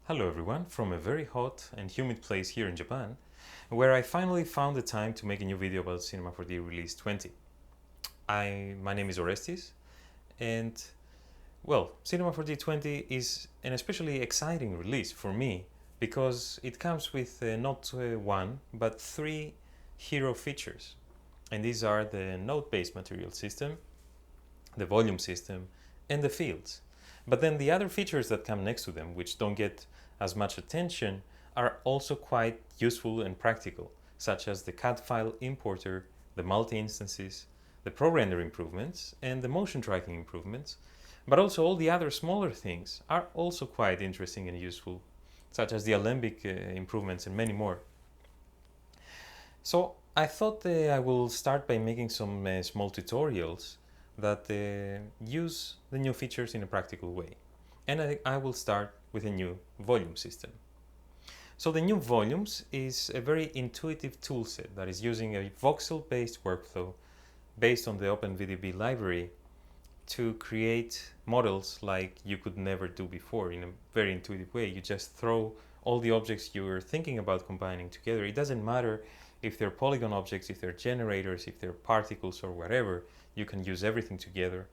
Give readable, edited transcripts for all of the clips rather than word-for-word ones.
Hello everyone from a very hot and humid place here in Japan, where I finally found the time to make a new video about Cinema 4D Release 20. My name is Orestes, and well, Cinema 4D 20 is an especially exciting release for me because it comes with not one but three hero features. And these are the node-based material system, the volume system, and the fields. But then the other features that come next to them, which don't get as much attention, are also quite useful and practical, such as the CAD file importer, the multi-instances, the pro-render improvements, and the motion tracking improvements. But also all the other smaller things are also quite interesting and useful, such as the alembic improvements and many more. So I thought I will start by making some small tutorials that use the new features in a practical way. And I will start with a new volume system. So the new volumes is a very intuitive toolset that is using a voxel-based workflow based on the OpenVDB library to create models like you could never do before in a very intuitive way. You just throw all the objects you're thinking about combining together. It doesn't matter if they're polygon objects, if they're generators, if they're particles or whatever, you can use everything together.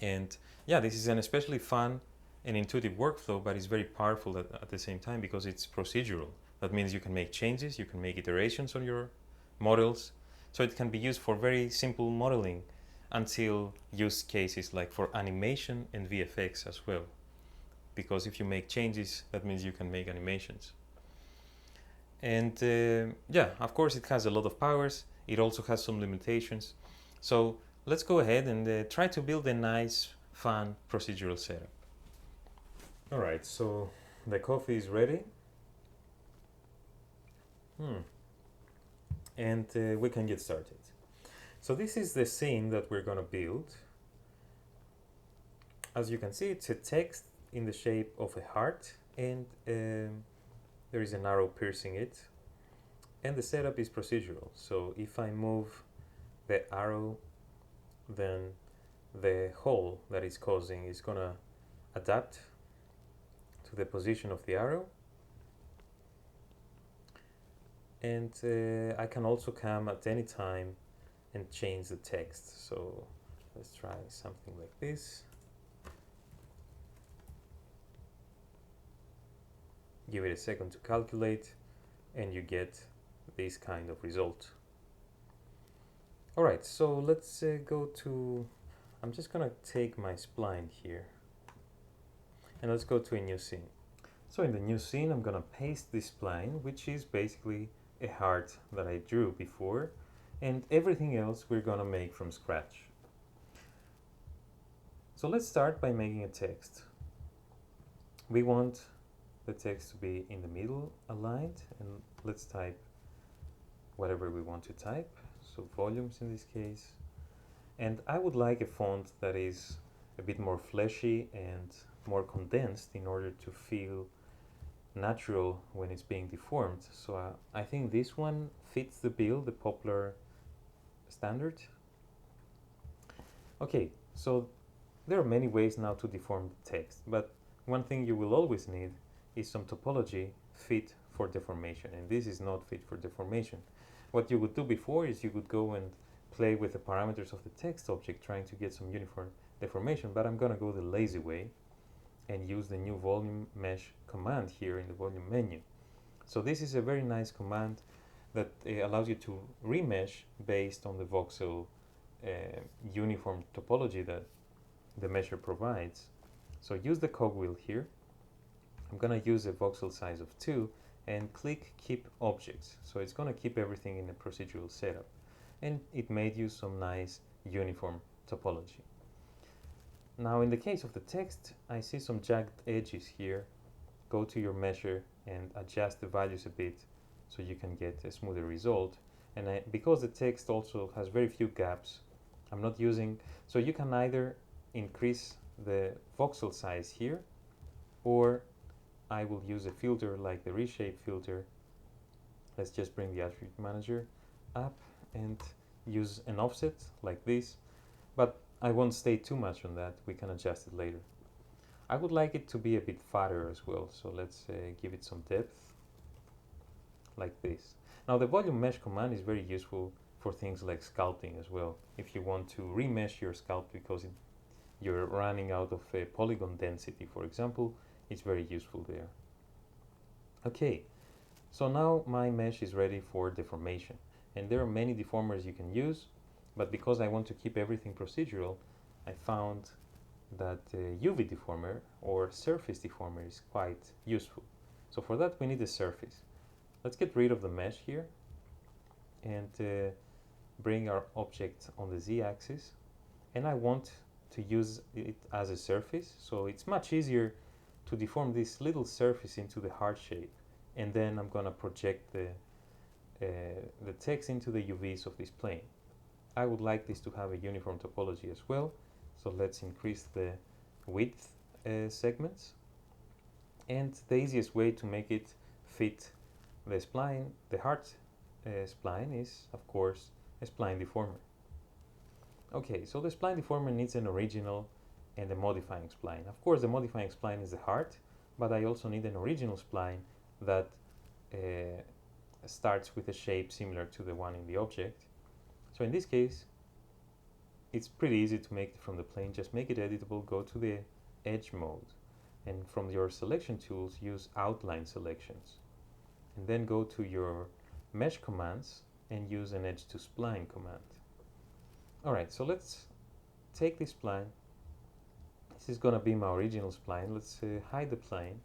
And yeah, this is an especially fun and intuitive workflow, but it's very powerful at the same time because it's procedural. That means you can make changes, you can make iterations on your models. So it can be used for very simple modeling until use cases like for animation and VFX as well. Because if you make changes, that means you can make animations. And yeah, of course it has a lot of powers. It also has some limitations. So let's go ahead and try to build a nice, fun procedural setup. All right, so the coffee is ready. And we can get started. So this is the scene that we're gonna build. As you can see, it's a text in the shape of a heart, and there is an arrow piercing it. And the setup is procedural. So if I move the arrow, then the hole that it's causing is gonna adapt to the position of the arrow. And I can also come at any time and change the text. So let's try something like this. Give it a second to calculate, and you get this kind of result. All right, so let's go to, I'm just gonna take my spline here and let's go to a new scene. So in the new scene, I'm gonna paste this spline, which is basically a heart that I drew before, and everything else we're gonna make from scratch. So let's start by making a text. We want the text to be in the middle aligned, and let's type whatever we want to type. So volumes in this case. And I would like a font that is a bit more fleshy and more condensed in order to feel natural when it's being deformed. So I think this one fits the bill, the popular standard. Okay, so there are many ways now to deform the text, but one thing you will always need is some topology fit for deformation, and this is not fit for deformation. What you would do before is you would go and play with the parameters of the text object trying to get some uniform deformation, but I'm gonna go the lazy way and use the new volume mesh command here in the volume menu. So this is a very nice command that allows you to remesh based on the voxel uniform topology that the mesher provides. So use the cogwheel here. I'm gonna use a voxel size of 2 and click keep objects. So it's gonna keep everything in a procedural setup, and it made you some nice uniform topology. Now in the case of the text, I see some jagged edges here. Go to your measure and adjust the values a bit so you can get a smoother result. And because the text also has very few gaps, I'm not using, so you can either increase the voxel size here, or I will use a filter like the reshape filter. Let's just bring the attribute manager up and use an offset like this, but I won't stay too much on that. We can adjust it later. I would like it to be a bit fatter as well, so let's give it some depth, like this. Now the volume mesh command is very useful for things like sculpting as well. If you want to remesh your sculpt because you're running out of polygon density, for example, it's very useful there. Okay, so now my mesh is ready for deformation, and there are many deformers you can use, but because I want to keep everything procedural, I found that UV deformer or surface deformer is quite useful. So for that we need a surface. Let's get rid of the mesh here and bring our object on the z-axis, and I want to use it as a surface, so it's much easier to deform this little surface into the heart shape, and then I'm gonna project the text into the UVs of this plane. I would like this to have a uniform topology as well, so let's increase the width segments, and the easiest way to make it fit the spline, the heart spline, is of course a spline deformer. Okay, so the spline deformer needs an original and a modifying spline. Of course the modifying spline is the heart, but I also need an original spline that starts with a shape similar to the one in the object. So in this case it's pretty easy to make it from the plane. Just make it editable, go to the edge mode, and from your selection tools use outline selections, and then go to your mesh commands and use an edge to spline command. Alright, so let's take this spline. This is gonna be my original spline. Let's hide the plane.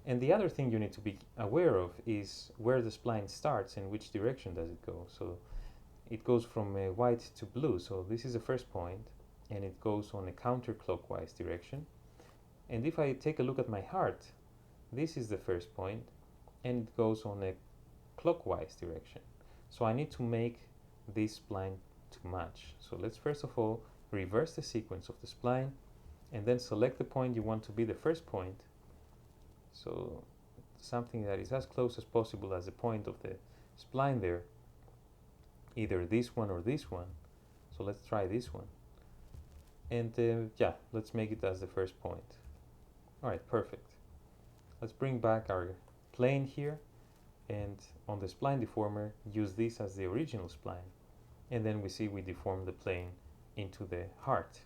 And the other thing you need to be aware of is where the spline starts and which direction does it go. So it goes from white to blue, so this is the first point, and it goes on a counterclockwise direction. And if I take a look at my heart, this is the first point, and it goes on a clockwise direction. So I need to make this spline to match. So let's first of all reverse the sequence of the spline, and then select the point you want to be the first point. So something that is as close as possible as the point of the spline there, either this one or this one. So let's try this one, and yeah, let's make it as the first point. Alright, perfect. Let's bring back our plane here, and on the spline deformer use this as the original spline, and then we see we deform the plane into the heart.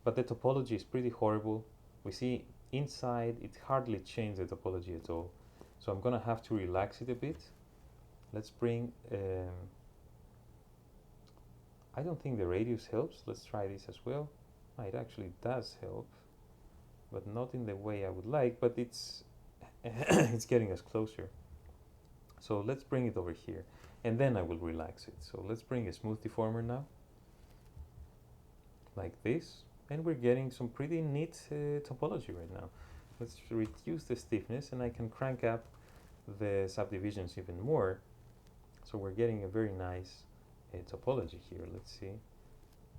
But the topology is pretty horrible. We see inside it hardly changed the topology at all, so I'm gonna have to relax it a bit. Let's bring I don't think the radius helps. Let's try this as well. It actually does help, but not in the way I would like, but it's it's getting us closer. So let's bring it over here, and then I will relax it. So let's bring a smooth deformer now, like this, and we're getting some pretty neat topology right now. Let's reduce the stiffness, and I can crank up the subdivisions even more, so we're getting a very nice topology here. Let's see.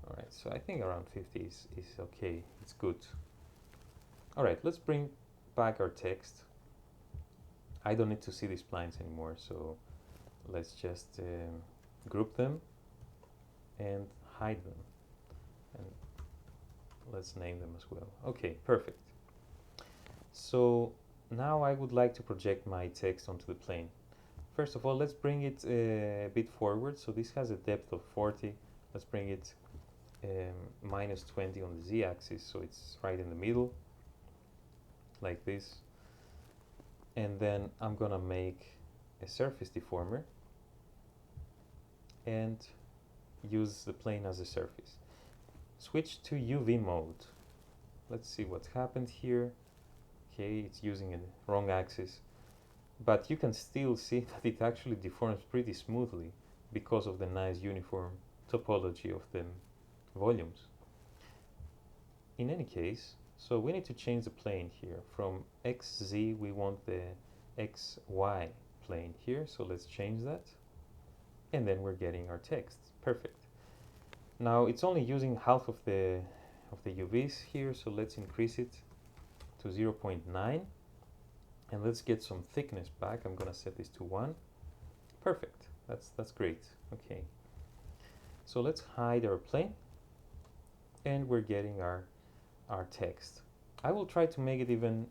Alright, so I think around 50 is okay, it's good. Alright, let's bring back our text. I don't need to see these splines anymore, so let's just group them and hide them, and let's name them as well. Okay, perfect. So now I would like to project my text onto the plane. First of all, let's bring it a bit forward. So this has a depth of 40. Let's bring it minus 20 on the z-axis, so it's right in the middle, like this. And then I'm gonna make a surface deformer and use the plane as a surface. Switch to UV mode. Let's see what's happened here. Okay, it's using a wrong axis, but you can still see that it actually deforms pretty smoothly because of the nice uniform topology of the volumes. In any case, so we need to change the plane here. From XZ we want the XY plane here, so let's change that, and then we're getting our text. Perfect. Now it's only using half of the UVs here, so let's increase it to 0.9, and let's get some thickness back. I'm gonna set this to 1. Perfect. That's great. Okay, so let's hide our plane, and we're getting our text. I will try to make it even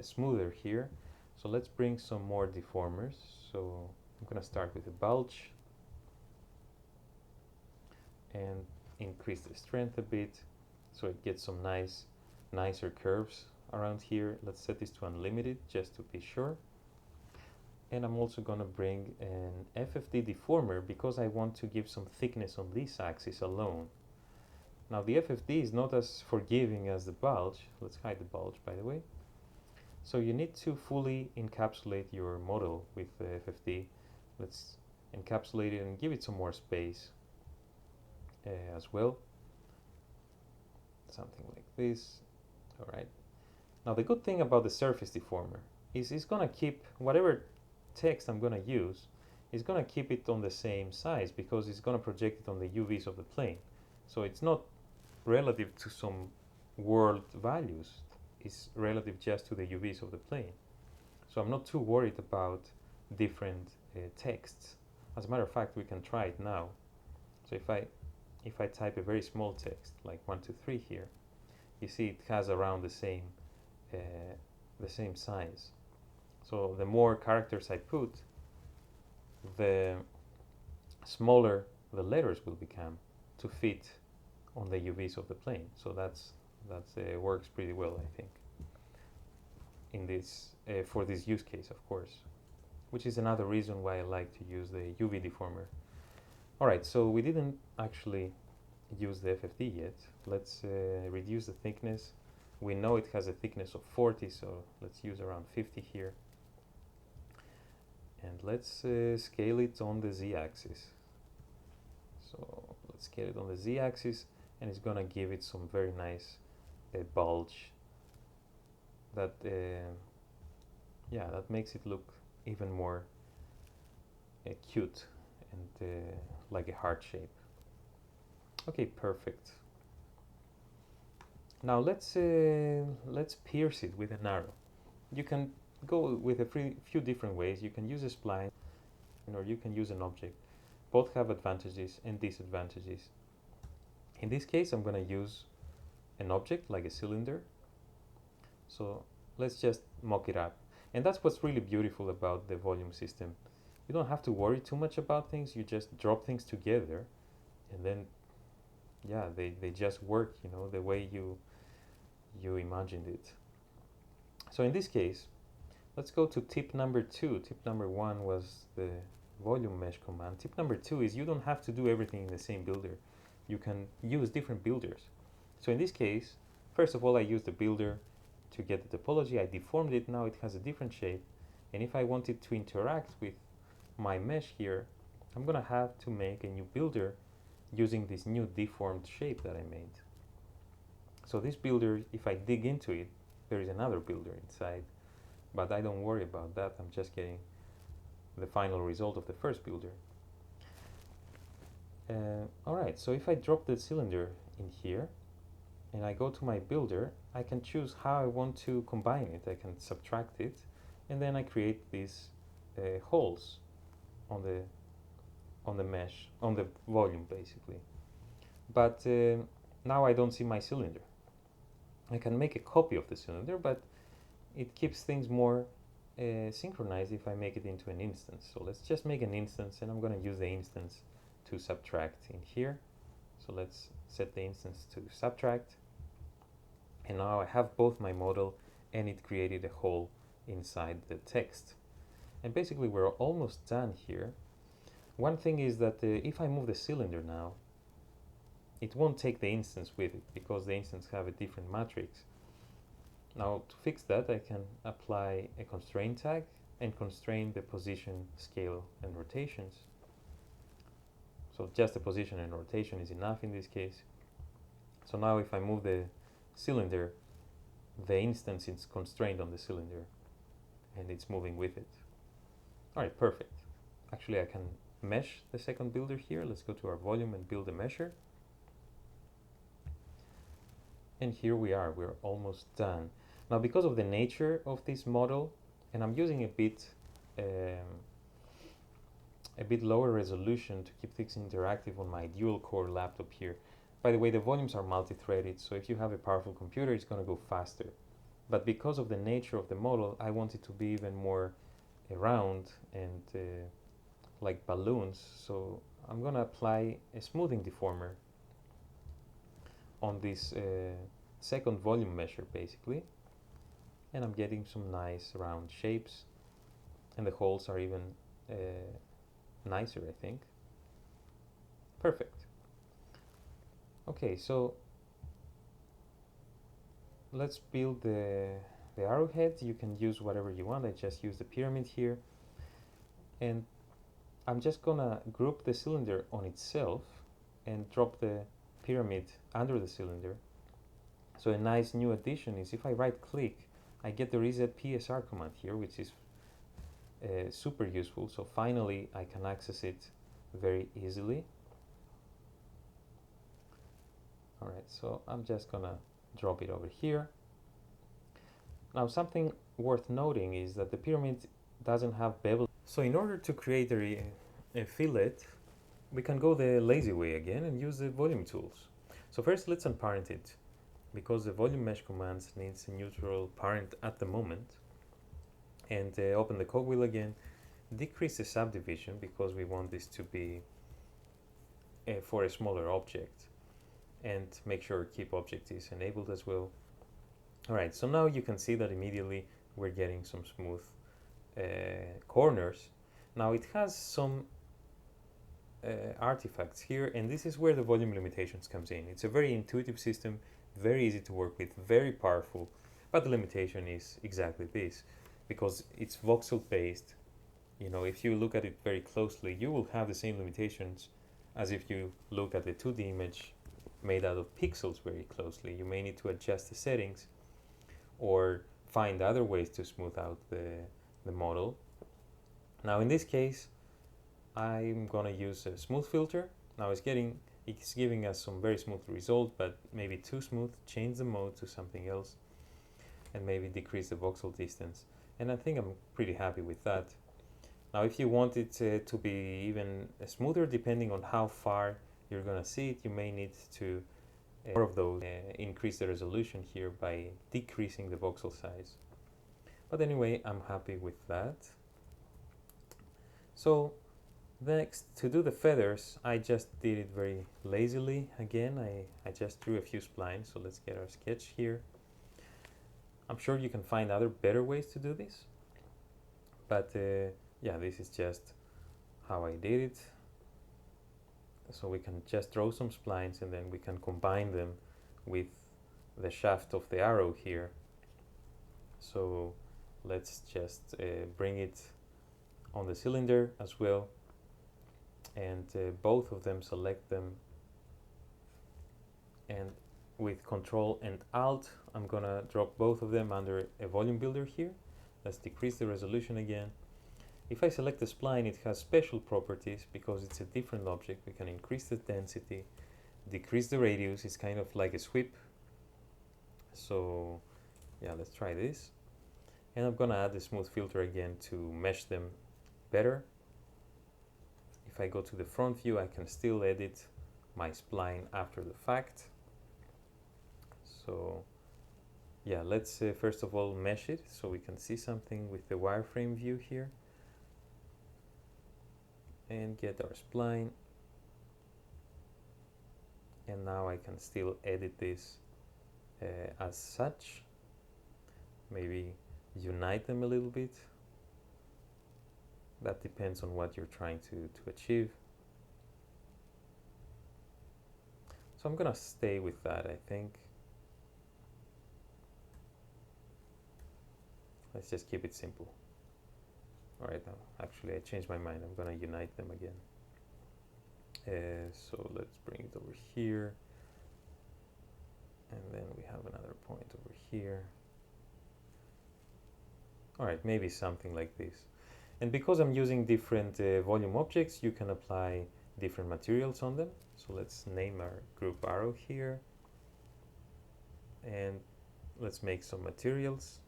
smoother here. So let's bring some more deformers. So I'm gonna start with a bulge and increase the strength a bit so it gets some nicer curves around here. Let's set this to unlimited just to be sure. And I'm also gonna bring an FFD deformer because I want to give some thickness on this axis alone. Now the FFD is not as forgiving as the bulge. Let's hide the bulge, by the way. So you need to fully encapsulate your model with the FFD. Let's encapsulate it and give it some more space as well. Something like this. All right. Now the good thing about the surface deformer is it's gonna keep whatever text I'm gonna use, it's gonna keep it on the same size because it's gonna project it on the UVs of the plane. So it's not relative to some world values, it's relative just to the UVs of the plane. So I'm not too worried about different texts. As a matter of fact, we can try it now. So if I type a very small text like 1, 2, 3 here, you see it has around the same size. So the more characters I put, the smaller the letters will become to fit on the UVs of the plane. So that's works pretty well, I think, in this for this use case, of course, which is another reason why I like to use the UV deformer. All right, so we didn't actually use the FFD yet. Let's reduce the thickness. We know it has a thickness of 40, so let's use around 50 here. And let's scale it on the z-axis. So let's scale it on the z-axis, and it's gonna give it some very nice bulge that yeah, that makes it look even more cute and like a heart shape. Okay, perfect. Now let's pierce it with an arrow. You can go with a few different ways. You can use a spline, or you can use an object. Both have advantages and disadvantages. In this case, I'm going to use an object like a cylinder. So let's just mock it up. And that's what's really beautiful about the volume system. You don't have to worry too much about things. You just drop things together, and then yeah, they just work, you know, the way you imagined it. So in this case, let's go to tip number 2. Tip number 1 was the volume mesh command. Tip number 2 is you don't have to do everything in the same builder. You can use different builders. So in this case, first of all, I used the builder to get the topology. I deformed it. Now it has a different shape. And if I wanted to interact with my mesh here, I'm going to have to make a new builder using this new deformed shape that I made. So this builder, if I dig into it, there is another builder inside, but I don't worry about that. I'm just getting the final result of the first builder. Alright, so if I drop the cylinder in here and I go to my builder, I can choose how I want to combine it. I can subtract it, and then I create these holes on the mesh, on the volume basically. But now I don't see my cylinder. I can make a copy of the cylinder, but it keeps things more synchronized if I make it into an instance. So let's just make an instance, and I'm going to use the instance to subtract in here. So let's set the instance to subtract, and now I have both my model and it created a hole inside the text. And basically we're almost done here. One thing is that if I move the cylinder now, it won't take the instance with it because the instance have a different matrix. Now to fix that, I can apply a constraint tag and constrain the position, scale, and rotations. So just the position and rotation is enough in this case. So now if I move the cylinder, the instance is constrained on the cylinder and it's moving with it. Alright, perfect. Actually, I can mesh the second builder here. Let's go to our volume and build a mesher. And here we are, we're almost done. Now, because of the nature of this model, and I'm using a bit lower resolution to keep things interactive on my dual core laptop here. By the way, the volumes are multi-threaded, so if you have a powerful computer, it's going to go faster. but because of the nature of the model, I want it to be even more round and like balloons. So I'm gonna apply a smoothing deformer on this second volume measure basically, and I'm getting some nice round shapes, and the holes are even nicer, I think. Perfect. Okay, so let's build the arrowhead. You can use whatever you want. I just use the pyramid here, and I'm just gonna group the cylinder on itself and drop the pyramid under the cylinder. So a nice new addition is if I right click, I get the reset PSR command here, which is super useful. So finally I can access it very easily. Alright, so I'm just gonna drop it over here. Now something worth noting is that the pyramid doesn't have bevel. So in order to create a fillet, we can go the lazy way again and use the volume tools. So first let's unparent it, because the volume mesh commands needs a neutral parent at the moment. And open the cogwheel again, decrease the subdivision because we want this to be for a smaller object, and make sure keep object is enabled as well. Alright, so now you can see that immediately we're getting some smooth corners. Now it has some artifacts here, and this is where the volume limitations comes in. It's a very intuitive system, very easy to work with, very powerful, but the limitation is exactly this, because it's voxel based. You know, if you look at it very closely, you will have the same limitations as if you look at the 2D image made out of pixels very closely. You may need to adjust the settings or find other ways to smooth out the model. Now in this case, I'm gonna use a smooth filter. Now it's giving us some very smooth result, but maybe too smooth. Change the mode to something else and maybe decrease the voxel distance. And I think I'm pretty happy with that. Now if you want it to be even smoother, depending on how far you're gonna see it, you may need to more of those increase the resolution here by decreasing the voxel size. But anyway, I'm happy with that. So next, to do the feathers, I just did it very lazily again. I just drew a few splines, so let's get our sketch here. I'm sure you can find other better ways to do this, but yeah, this is just how I did it. So we can just draw some splines and then we can combine them with the shaft of the arrow here. So let's just bring it on the cylinder as well, and both of them, select them, and with Control and Alt I'm gonna drop both of them under a volume builder here. Let's decrease the resolution again. If I select the spline, it has special properties because it's a different object. We can increase the density, decrease the radius. It's kind of like a sweep. So yeah, let's try this. And I'm gonna add the smooth filter again to mesh them better. If I go to the front view, I can still edit my spline after the fact. So yeah, let's first of all mesh it so we can see something with the wireframe view here. And get our spline, and now I can still edit this as such, maybe unite them a little bit. That depends on what you're trying to achieve. So I'm gonna stay with that, I think. Let's just keep it simple. Alright, now actually I changed my mind. I'm gonna unite them again. So let's bring it over here, and then we have another point over here. Alright, maybe something like this. And because I'm using different volume objects, you can apply different materials on them. So let's name our group arrow here, and let's make some materials.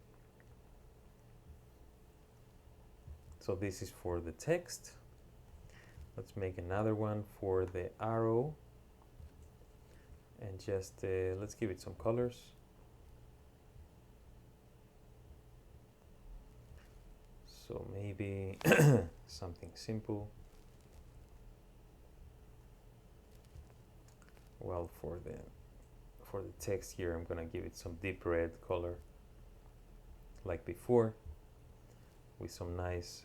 So this is for the text. Let's make another one for the arrow, and just let's give it some colors. So maybe something simple. Well, for the text here, I'm gonna give it some deep red color, like before, with some nice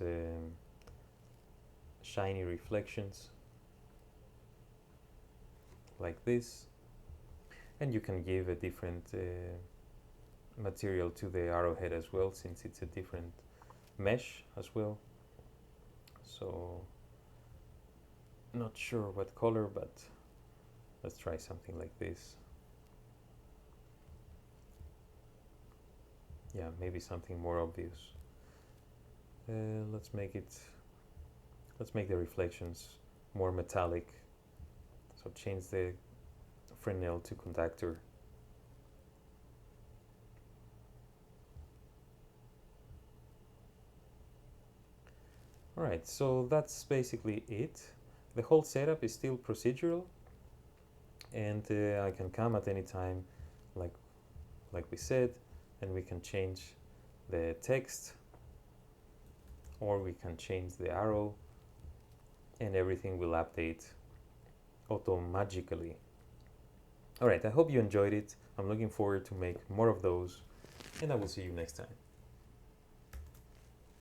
shiny reflections, like this. And you can give a different material to the arrowhead as well, since it's a different mesh as well. So not sure what color, but let's try something like this. Yeah, maybe something more obvious. Let's make the reflections more metallic. So change the Fresnel to conductor. Alright, so that's basically it. The whole setup is still procedural, and I can come at any time, like we said, and we can change the text, or we can change the arrow, and everything will update automatically. Alright, I hope you enjoyed it. I'm looking forward to make more of those, and I will see you next time.